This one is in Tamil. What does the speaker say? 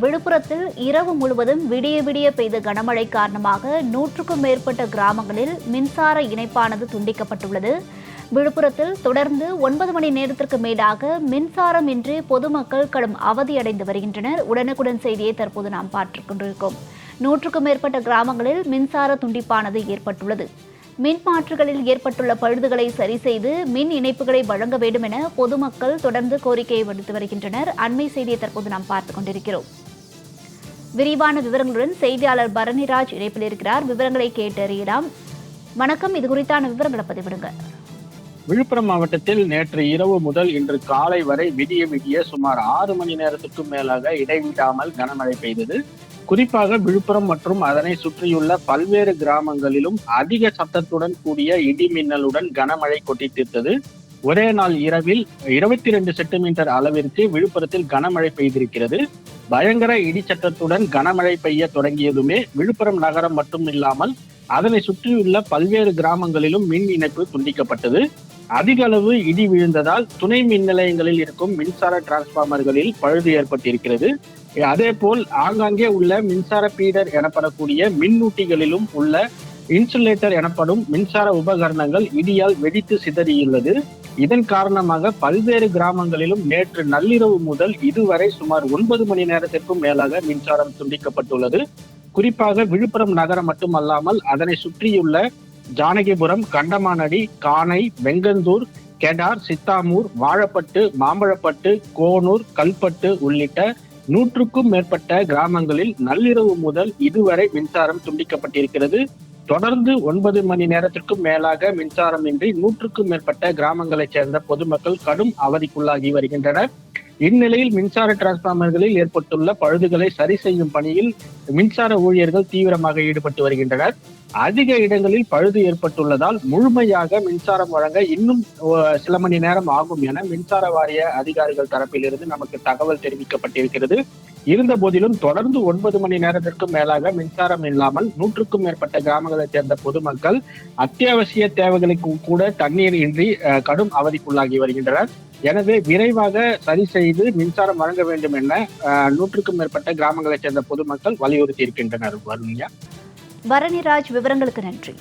விழுப்புரத்தில் இரவு முழுவதும் விடிய விடிய பெய்த கனமழை காரணமாக 100க்கும் மேற்பட்ட கிராமங்களில் மின்சார இணைப்பானது துண்டிக்கப்பட்டுள்ளது. விழுப்புரத்தில் தொடர்ந்து 9 மணி நேரத்திற்கு மேலாக மின்சாரம் இன்றி பொதுமக்கள் கடும் அவதியடைந்து வருகின்றனர். உடனுக்குடன் செய்தியை தற்போது நாம் பார்த்துக் கொண்டிருக்கிறோம். 100க்கும் மேற்பட்ட கிராமங்களில் மின்சார துண்டிப்பானது ஏற்பட்டுள்ளது. மின் மாற்றுகளில் ஏற்பட்டுள்ள பழுதுகளை சரி செய்து மின் இணைப்புகளை வழங்க வேண்டும் என பொதுமக்கள் தொடர்ந்து கோரிக்கையை விடுத்து வருகின்றனர். அண்மை செய்தியை தற்போது நாம் பார்த்துக் கொண்டிருக்கிறோம். விரிவான விவரங்களுடன் செய்தியாளர் பரணிராஜ் இணைப்பில் இருக்கிறார். விவரங்களை கேட்டறியலாம். வணக்கம், இது குறித்தான விவரங்களை பதிவிடுங்க. விழுப்புரம் மாவட்டத்தில் நேற்று இரவு முதல் இன்று காலை வரை விடிய விடிய சுமார் 6 மணி நேரத்துக்கும் மேலாக இடைவிடாமல் கனமழை பெய்தது. குறிப்பாக விழுப்புரம் மற்றும் அதனை சுற்றியுள்ள பல்வேறு கிராமங்களிலும் அதிக சத்தத்துடன் கூடிய இடி மின்னலுடன் கனமழை கொட்டி தீர்த்தது. ஒரே நாள் இரவில் 22 சென்டிமீட்டர் அளவிற்கு விழுப்புரத்தில் கனமழை பெய்திருக்கிறது. பயங்கர இடி சத்தத்துடன் கனமழை பெய்ய தொடங்கியதுமே விழுப்புரம் நகரம் மட்டுமில்லாமல் அதனை சுற்றியுள்ள பல்வேறு கிராமங்களிலும் மின் இணைப்பு துண்டிக்கப்பட்டது. அதிக அளவு இடி விழுந்ததால் துணை மின் நிலையங்களில் இருக்கும் மின்சார டிரான்ஸ்பார்மர்களில் பழுது ஏற்பட்டிருக்கிறது. அதே போல் ஆங்காங்கே உள்ள மின்சார பீடர் எனப்படக்கூடிய மின்னூட்டிகளிலும் உள்ள இன்சுலேட்டர் எனப்படும் மின்சார உபகரணங்கள் இடியால் வெடித்து சிதறியுள்ளது. இதன் காரணமாக பல்வேறு கிராமங்களிலும் நேற்று நள்ளிரவு முதல் இதுவரை சுமார் 9 மணி நேரத்திற்கும் மேலாக மின்சாரம் துண்டிக்கப்பட்டுள்ளது. குறிப்பாக விழுப்புரம் நகரம் மட்டுமல்லாமல் அதனை சுற்றியுள்ள ஜானகிபுரம், கண்டமானடி, கானை, வெங்கந்தூர், கெடார், சித்தாமூர், வாழப்பட்டு, மாம்பழப்பட்டு, கோனூர், கல்பட்டு உள்ளிட்ட 100க்கும் மேற்பட்ட கிராமங்களில் நள்ளிரவு முதல் இதுவரை மின்சாரம் துண்டிக்கப்பட்டிருக்கிறது. தொடர்ந்து 9 மணி நேரத்திற்கும் மேலாக மின்சாரம் இன்றி 100க்கும் மேற்பட்ட கிராமங்களைச் சேர்ந்த பொதுமக்கள் கடும் அவதிக்குள்ளாகி வருகின்றனர். இந்நிலையில் மின்சார டிரான்ஸ்பார்மர்களில் ஏற்பட்டுள்ள பழுதுகளை சரி செய்யும் பணியில் மின்சார ஊழியர்கள் தீவிரமாக ஈடுபட்டு வருகின்றனர். அதிக இடங்களில் பழுது ஏற்பட்டுள்ளதால் முழுமையாக மின்சாரம் வழங்க இன்னும் சில மணி நேரம் ஆகும் என மின்சார வாரிய அதிகாரிகள் தரப்பிலிருந்து நமக்கு தகவல் தெரிவிக்கப்பட்டிருக்கிறது. இருந்த போதிலும் தொடர்ந்து 9 மணி நேரத்திற்கும் மேலாக மின்சாரம் இல்லாமல் 100க்கும் மேற்பட்ட கிராமங்களைச் சேர்ந்த பொதுமக்கள் அத்தியாவசிய தேவைகளுக்கு கூட தண்ணீர் இன்றி கடும் அவதிக்குள்ளாகி வருகின்றனர். எனவே விரைவாக சரி செய்து மின்சாரம் வழங்க வேண்டும் என 100க்கும் மேற்பட்ட கிராமங்களைச் சேர்ந்த பொதுமக்கள் வலியுறுத்தி இருக்கின்றனர். பரணிராஜ், விவரங்களுக்கு நன்றி.